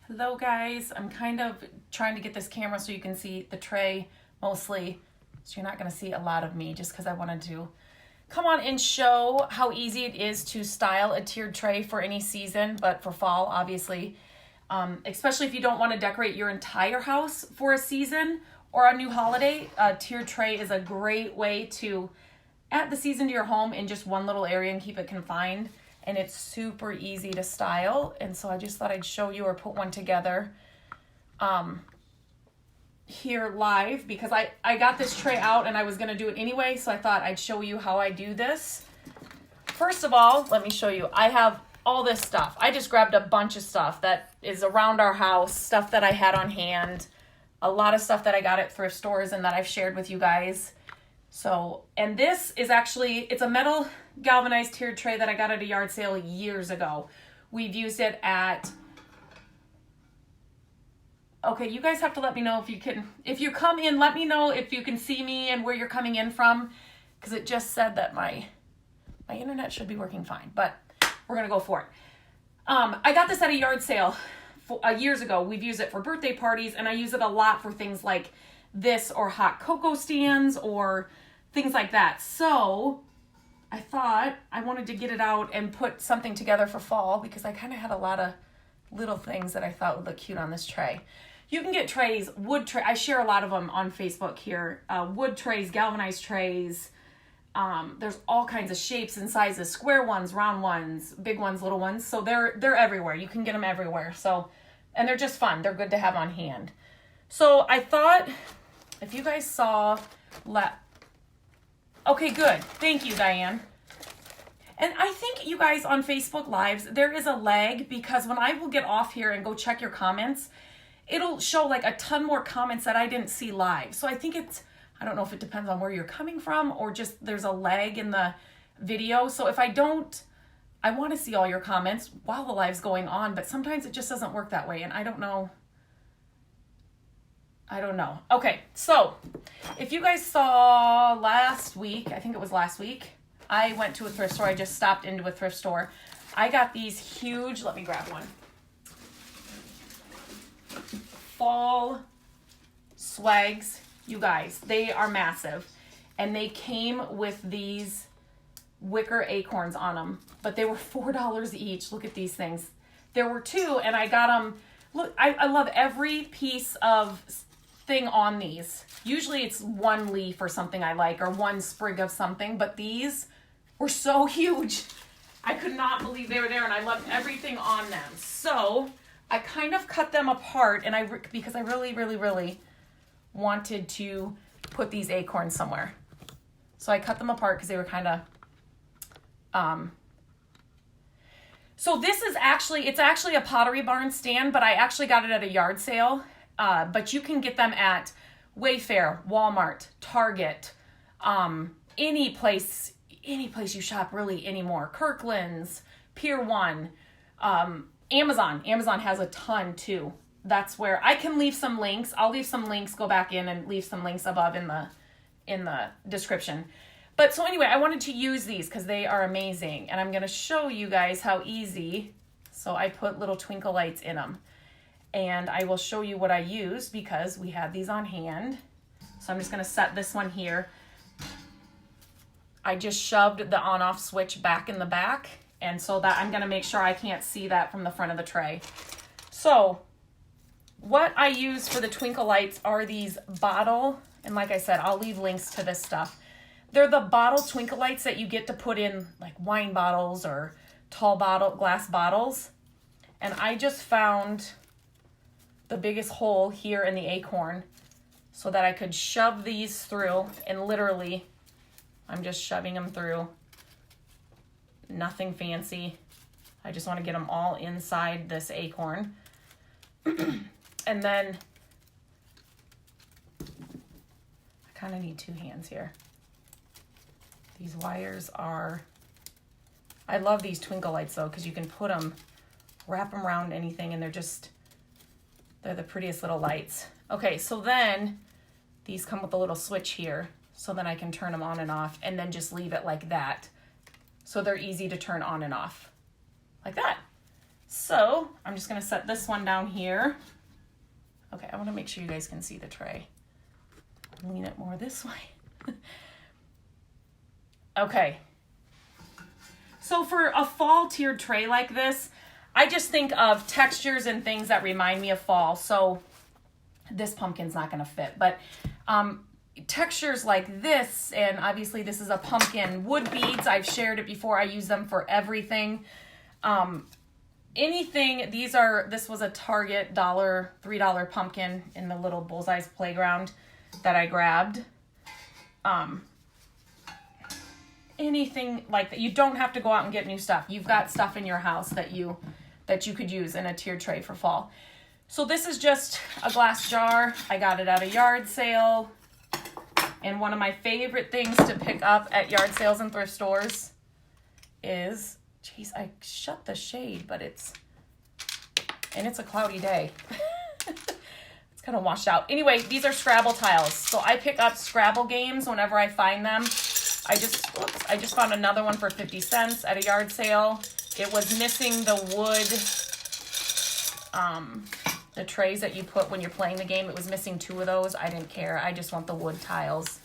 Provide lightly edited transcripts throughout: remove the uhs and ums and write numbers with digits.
Hello guys, I'm kind of trying to get this camera so you can see the tray mostly, so you're not going to see a lot of me just because I wanted to come on and show how easy it is to style a tiered tray for any season, but for fall obviously, especially if you don't want to decorate your entire house for a season or a new holiday. A tiered tray is a great way to add the season to your home in just one little area and keep it confined. And it's super easy to style. And so I just thought I'd show you or put one together here live because I got this tray out and I was gonna do it anyway. So I thought I'd show you how I do this. First of all, let me show you. I have all this stuff. I just grabbed a bunch of stuff that is around our house, stuff that I had on hand, a lot of stuff that I got at thrift stores and that I've shared with you guys. So, and this is actually, it's a metal galvanized tiered tray that I got at a yard sale years ago. We've used it at, okay, you guys have to let me know if you come in, let me know if you can see me and where you're coming in from, because it just said that my internet should be working fine, but we're going to go for it. I got this at a yard sale years ago. We've used it for birthday parties, and I use it a lot for things like this or hot cocoa stands or things like that. So I thought I wanted to get it out and put something together for fall because I kind of had a lot of little things that I thought would look cute on this tray. You can get trays, wood tray. I share a lot of them on Facebook here. Wood trays, galvanized trays. There's all kinds of shapes and sizes, square ones, round ones, big ones, little ones. So they're everywhere. You can get them everywhere. So, and they're just fun. They're good to have on hand. So I thought if you guys saw, okay, good. Thank you, Diane. And I think you guys on Facebook Lives, there is a lag because when I will get off here and go check your comments, it'll show like a ton more comments that I didn't see live. So I think I don't know if it depends on where you're coming from or just there's a lag in the video. So if I want to see all your comments while the live's going on, but sometimes it just doesn't work that way. And I don't know. Okay, so if you guys saw last week, I think it was last week, I went to a thrift store. I just stopped into a thrift store. I got these huge, let me grab one, fall swags. You guys, they are massive. And they came with these wicker acorns on them, but they were $4 each. Look at these things. There were two, and I got them. Look, I love every piece of thing on these. Usually it's one leaf or something I like or one sprig of something, but these were so huge. I could not believe they were there, and I loved everything on them. So I kind of cut them apart, and because I really, really, really wanted to put these acorns somewhere. So I cut them apart because they were kind of so this is it's actually a Pottery Barn stand, but I actually got it at a yard sale. But you can get them at Wayfair, Walmart, Target, any place you shop really anymore. Kirkland's, Pier 1, Amazon. Amazon has a ton too. That's where I can leave some links. I'll leave some links, go back in and leave some links above in the description. But so anyway, I wanted to use these because they are amazing. And I'm going to show you guys how easy. So I put little twinkle lights in them. And I will show you what I used because we had these on hand. So I'm just going to set this one here. I just shoved the on-off switch back in the back. And so that I'm going to make sure I can't see that from the front of the tray. So what I use for the twinkle lights are these bottle, and like I said, I'll leave links to this stuff. They're the bottle twinkle lights that you get to put in like wine bottles or tall glass bottles. And I just found the biggest hole here in the acorn so that I could shove these through, and literally I'm just shoving them through. Nothing fancy. I just want to get them all inside this acorn. And then I kind of need two hands here. These wires I love these twinkle lights though, because you can wrap them around anything, and they're the prettiest little lights. Okay, so then these come with a little switch here, so then I can turn them on and off and then just leave it like that. So they're easy to turn on and off like that. So I'm just going to set this one down here. Okay, I want to make sure you guys can see the tray. Lean it more this way. Okay. So for a fall tiered tray like this, I just think of textures and things that remind me of fall. So this pumpkin's not going to fit, but textures like this, and obviously this is a pumpkin. Wood beads, I've shared it before. I use them for everything. Anything, this was a Target $3 pumpkin in the little Bullseye's Playground that I grabbed. Anything like that. You don't have to go out and get new stuff. You've got stuff in your house that you could use in a tiered tray for fall. So this is just a glass jar. I got it at a yard sale. And one of my favorite things to pick up at yard sales and thrift stores is, geez, I shut the shade, but it's a cloudy day. It's kind of washed out. Anyway, these are Scrabble tiles. So I pick up Scrabble games whenever I find them. I just found another one for 50 cents at a yard sale. It was missing the wood, the trays that you put when you're playing the game. It was missing 2 of those. I didn't care. I just want the wood tiles.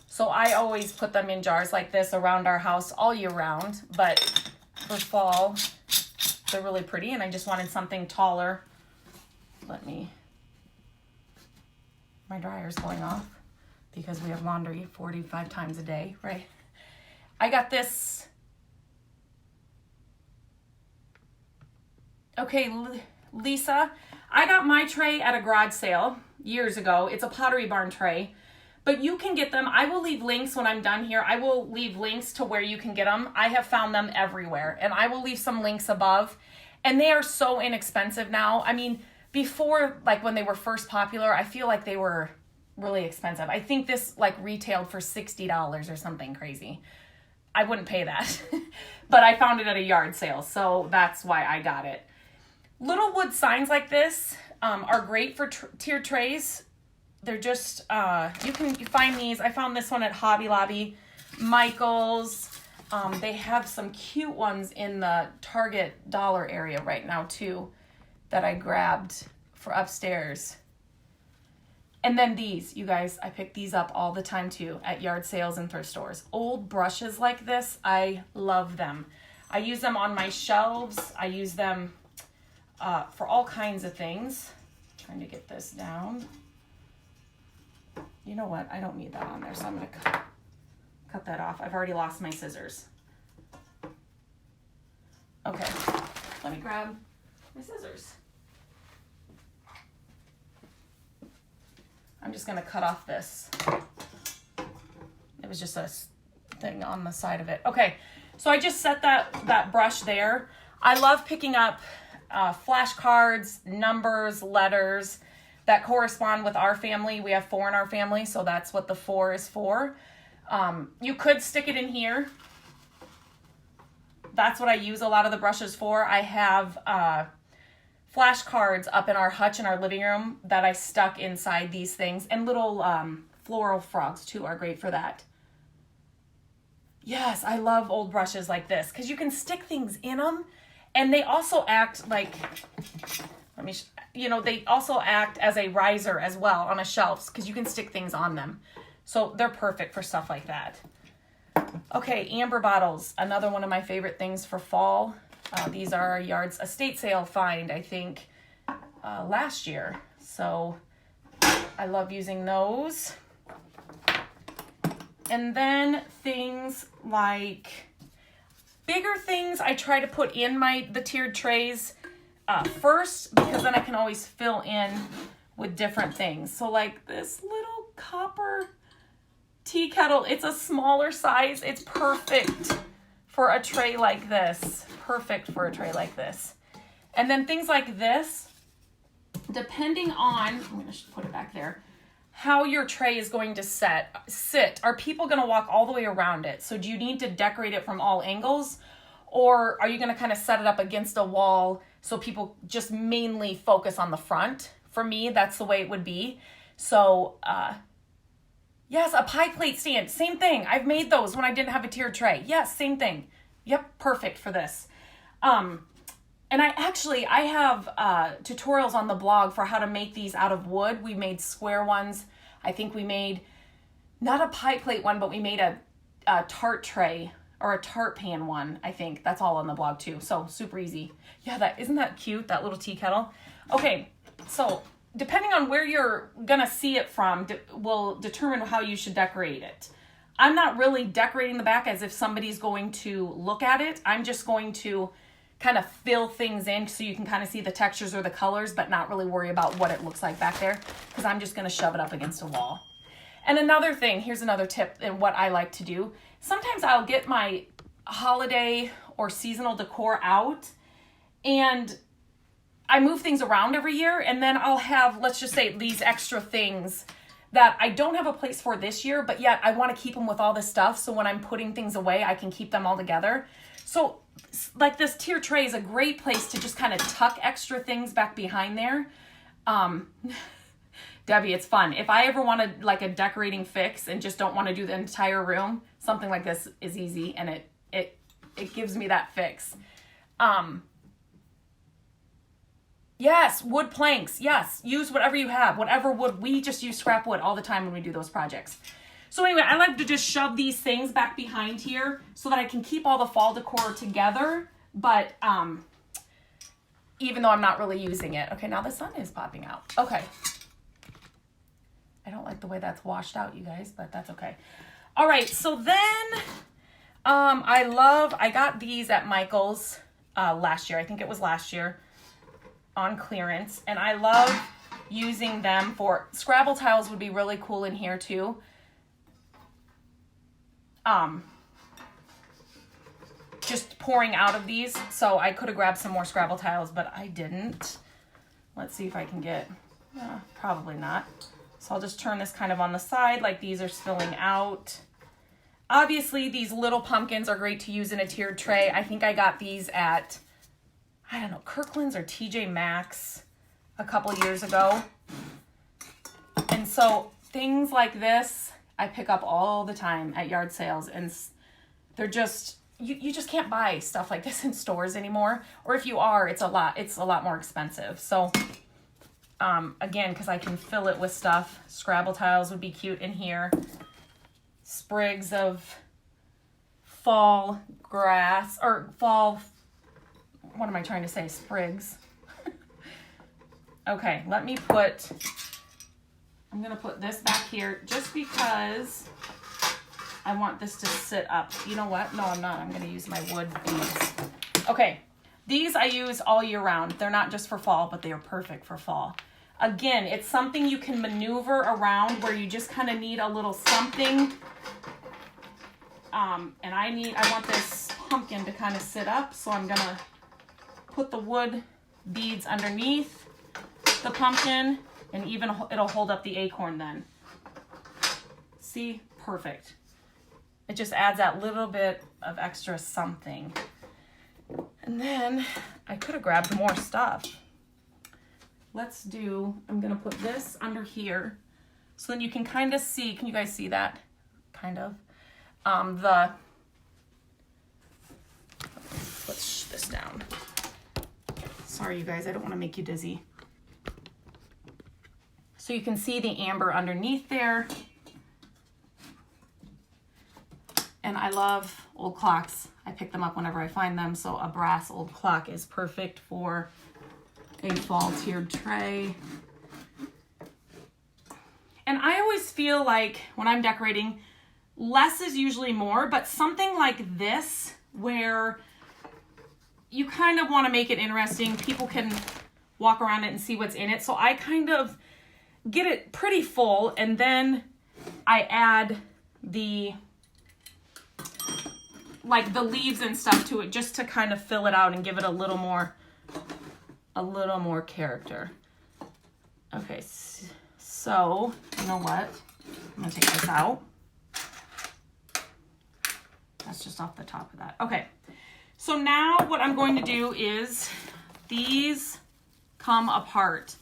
So I always put them in jars like this around our house all year round. But for fall, they're really pretty, and I just wanted something taller. My dryer's going off because we have laundry 45 times a day, right? I got this. Okay, Lisa, I got my tray at a garage sale years ago. It's a Pottery Barn tray, but you can get them. I will leave links when I'm done here. I will leave links to where you can get them. I have found them everywhere, and I will leave some links above, and they are so inexpensive now. I mean, before, like when they were first popular, I feel like they were really expensive. I think this like retailed for $60 or something crazy. I wouldn't pay that, but I found it at a yard sale, so that's why I got it. Little wood signs like this are great for tiered trays. They're just, you find these. I found this one at Hobby Lobby, Michael's. They have some cute ones in the Target dollar area right now too that I grabbed for upstairs. And then these, you guys, I pick these up all the time too at yard sales and thrift stores. Old brushes like this, I love them. I use them on my shelves. I use them for all kinds of things. Trying to get this down. You know what? I don't need that on there, so I'm going to cut that off. I've already lost my scissors. Okay, let me grab my scissors. I'm just going to cut off this. It was just a thing on the side of it. Okay, so I just set that brush there. I love picking up flashcards, numbers, letters that correspond with our family. We have 4 in our family, so that's what the 4 is for. You could stick it in here. That's what I use a lot of the brushes for. I have flashcards up in our hutch in our living room that I stuck inside these things. And little floral frogs too are great for that. Yes, I love old brushes like this because you can stick things in them. And they also act like, they also act as a riser as well on a shelf because you can stick things on them. So they're perfect for stuff like that. Okay, amber bottles, another one of my favorite things for fall. These are a yard's estate sale find, I think, last year. So I love using those. And then things like bigger things I try to put in the tiered trays first because then I can always fill in with different things. So like this little copper tea kettle, it's a smaller size. It's perfect for a tray like this. Perfect for a tray like this. And then things like this, depending on, I'm going to put it back there, how your tray is going to sit. Are people going to walk all the way around it? So do you need to decorate it from all angles? Or are you going to kind of set it up against a wall so people just mainly focus on the front? For me, that's the way it would be. So, yes, a pie plate stand, same thing. I've made those when I didn't have a tiered tray. Yes, same thing. Yep, perfect for this. And I have tutorials on the blog for how to make these out of wood. We made square ones. I think we made, not a pie plate one, but we made a tart tray or a tart pan one, I think. That's all on the blog too. So super easy. Yeah, isn't that cute, that little tea kettle? Okay, so depending on where you're gonna see it from will determine how you should decorate it. I'm not really decorating the back as if somebody's going to look at it. I'm just going to kind of fill things in so you can kind of see the textures or the colors, but not really worry about what it looks like back there, because I'm just gonna shove it up against a wall. And another thing, here's another tip and what I like to do. Sometimes I'll get my holiday or seasonal decor out and I move things around every year, and then I'll have, let's just say, these extra things that I don't have a place for this year, but yet I want to keep them with all this stuff, so when I'm putting things away, I can keep them all together. So like this tier tray is a great place to just kind of tuck extra things back behind there. Debbie, it's fun. If I ever wanted like a decorating fix and just don't want to do the entire room, something like this is easy, and it gives me that fix. Yes, wood planks. Yes, use whatever you have, whatever wood. We just use scrap wood all the time when we do those projects. So anyway, I like to just shove these things back behind here so that I can keep all the fall decor together, but even though I'm not really using it. Okay, now the sun is popping out. Okay. I don't like the way that's washed out, you guys, but that's okay. All right, so then I got these at Michael's last year. I think it was last year, on clearance, and I love using them for Scrabble tiles. Would be really cool in here too. Just pouring out of these, so I could have grabbed some more Scrabble tiles, but I didn't. Let's see if I can get, probably not. So I'll just turn this kind of on the side, like these are spilling out. Obviously, these little pumpkins are great to use in a tiered tray. I think I got these at, I don't know, Kirkland's or TJ Maxx a couple years ago. And so things like this, I pick up all the time at yard sales, and they're just, you just can't buy stuff like this in stores anymore. Or if you are, it's a lot more expensive. So again, because I can fill it with stuff. Scrabble tiles would be cute in here. Sprigs of fall grass, or fall, what am I trying to say? Sprigs. Okay, I'm going to put this back here just because I want this to sit up. You know what? No, I'm not. I'm going to use my wood beads. Okay, these I use all year round. They're not just for fall, but they are perfect for fall. Again, it's something you can maneuver around where you just kind of need a little something. And I want this pumpkin to kind of sit up, so I'm going to put the wood beads underneath the pumpkin, and even it'll hold up the acorn then. See? Perfect. It just adds that little bit of extra something. And then I could have grabbed more stuff. I'm going to put this under here so then you can kind of see, can you guys see that? Kind of. Let's push this down. Sorry, you guys, I don't want to make you dizzy. So you can see the amber underneath there. And I love old clocks. I pick them up whenever I find them. So a brass old clock is perfect for a fall tiered tray. And I always feel like when I'm decorating, less is usually more, but something like this where you kind of want to make it interesting. People can walk around it and see what's in it. So I kind of get it pretty full, and then I add the leaves and stuff to it just to kind of fill it out and give it a little more character. Okay, so you know what? I'm gonna take this out. That's just off the top of that. Okay, so now what I'm going to do is these come apart.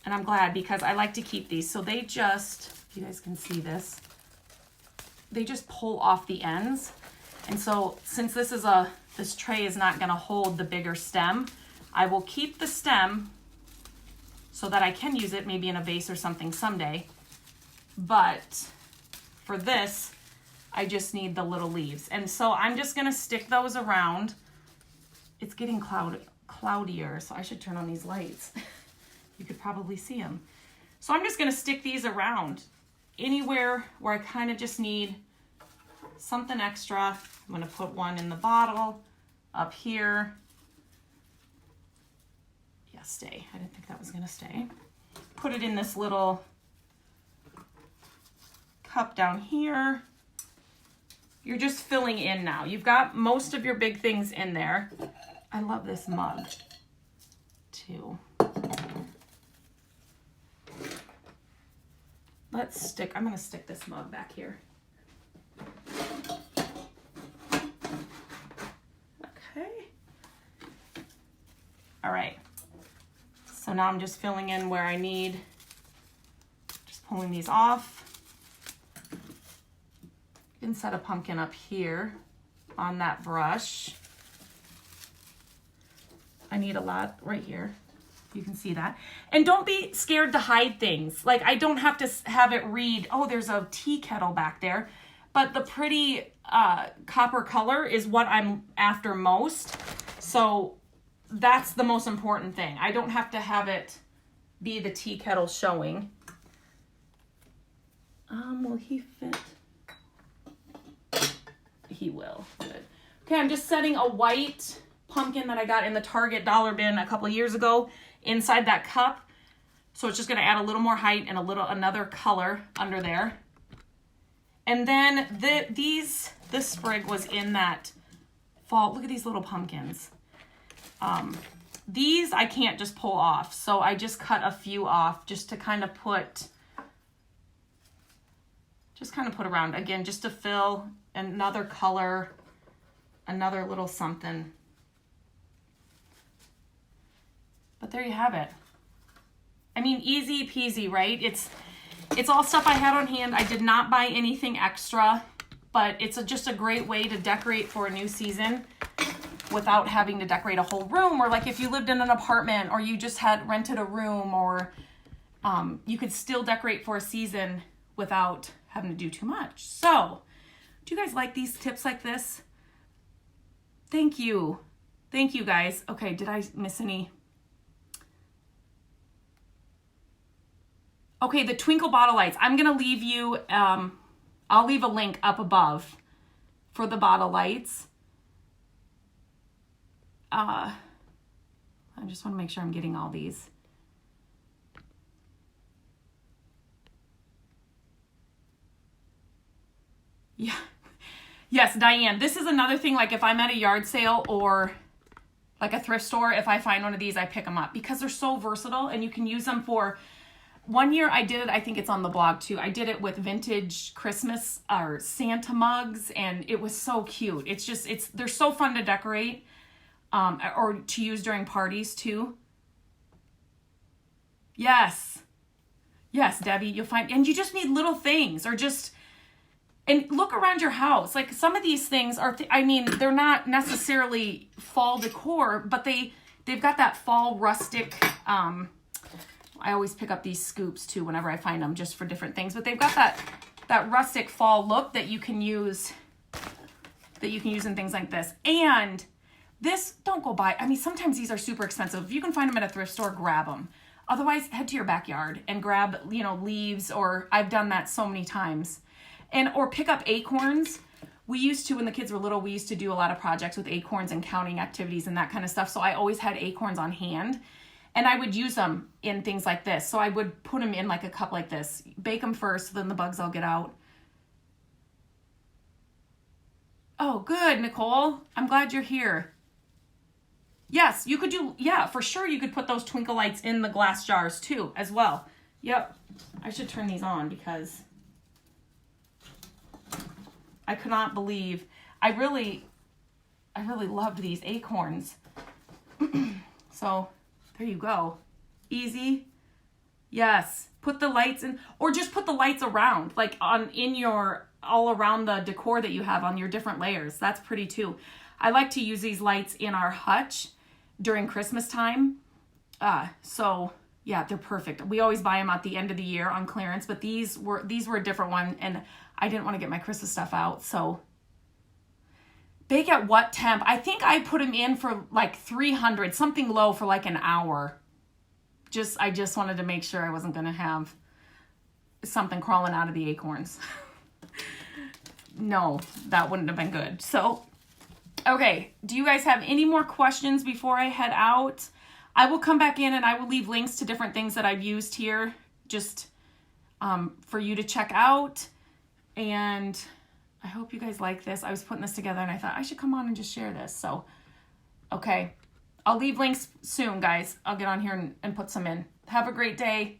And I'm glad, because I like to keep these. So they just, if you guys can see this, they just pull off the ends. And so since this is this tray is not gonna hold the bigger stem. I will keep the stem so that I can use it maybe in a vase or something someday. But for this, I just need the little leaves. And so I'm just gonna stick those around. It's getting cloudier, so I should turn on these lights. You could probably see them. So I'm just gonna stick these around anywhere where I kind of just need something extra. I'm gonna put one in the bottle, up here. Yeah, stay. I didn't think that was gonna stay. Put it in this little cup down here. You're just filling in now. You've got most of your big things in there. I love this mug too. I'm gonna stick this mug back here. Okay. All right. So now I'm just filling in where I need, just pulling these off. You can set a pumpkin up here on that brush. I need a lot right here. You can see that. And don't be scared to hide things. Like, I don't have to have it read, oh, there's a tea kettle back there. But the pretty copper color is what I'm after most. So that's the most important thing. I don't have to have it be the tea kettle showing. Will he fit? He will. Good. Okay, I'm just setting a white pumpkin that I got in the Target dollar bin a couple of years ago inside that cup. So it's just going to add a little more height and another color under there. And then this sprig was in that fall. Look at these little pumpkins. These I can't just pull off, so I just cut a few off just to kind of put around. Again, just to fill another color, another little something. But there you have it. I mean, easy peasy, right? It's all stuff I had on hand. I did not buy anything extra, but it's just a great way to decorate for a new season without having to decorate a whole room. Or like if you lived in an apartment or you just had rented a room, or you could still decorate for a season without having to do too much. So, do you guys like these tips like this? Thank you. Thank you, guys. Okay, did I miss any? Okay, the twinkle bottle lights. I'm going to leave you, I'll leave a link up above for the bottle lights. I just want to make sure I'm getting all these. Yeah. Yes, Diane, this is another thing, like if I'm at a yard sale or like a thrift store, if I find one of these, I pick them up because they're so versatile and you can use them for. One year I did it, I think it's on the blog too. I did it with vintage Christmas or Santa mugs, and it was so cute. They're so fun to decorate or to use during parties too. Yes, Debbie, you'll find, and you just need little things and look around your house. Like some of these things are, they're not necessarily fall decor, but they've got that fall rustic, I always pick up these scoops too whenever I find them just for different things, but they've got that rustic fall look that you can use in things like this. And this, don't go buy, sometimes these are super expensive. If you can find them at a thrift store, grab them. Otherwise, head to your backyard and grab, leaves, or I've done that so many times. Or pick up acorns. We used to, when the kids were little, we used to do a lot of projects with acorns and counting activities and that kind of stuff. So I always had acorns on hand. And I would use them in things like this. So I would put them in like a cup like this. Bake them first, then the bugs all get out. Oh, good, Nicole. I'm glad you're here. Yes, you could for sure you could put those twinkle lights in the glass jars too, as well. Yep. I should turn these on because I could not believe, I really loved these acorns. So there you go. Easy. Yes. Put the lights in, or just put the lights around, like all around the decor that you have on your different layers. That's pretty too. I like to use these lights in our hutch during Christmas time. So yeah, they're perfect. We always buy them at the end of the year on clearance, but these were a different one, and I didn't want to get my Christmas stuff out. So bake at what temp? I think I put them in for like 300, something low for like an hour. I just wanted to make sure I wasn't going to have something crawling out of the acorns. No, that wouldn't have been good. So, okay, do you guys have any more questions before I head out? I will come back in and I will leave links to different things that I've used here just for you to check out. And I hope you guys like this. I was putting this together and I thought I should come on and just share this. So, okay. I'll leave links soon, guys. I'll get on here and put some in. Have a great day.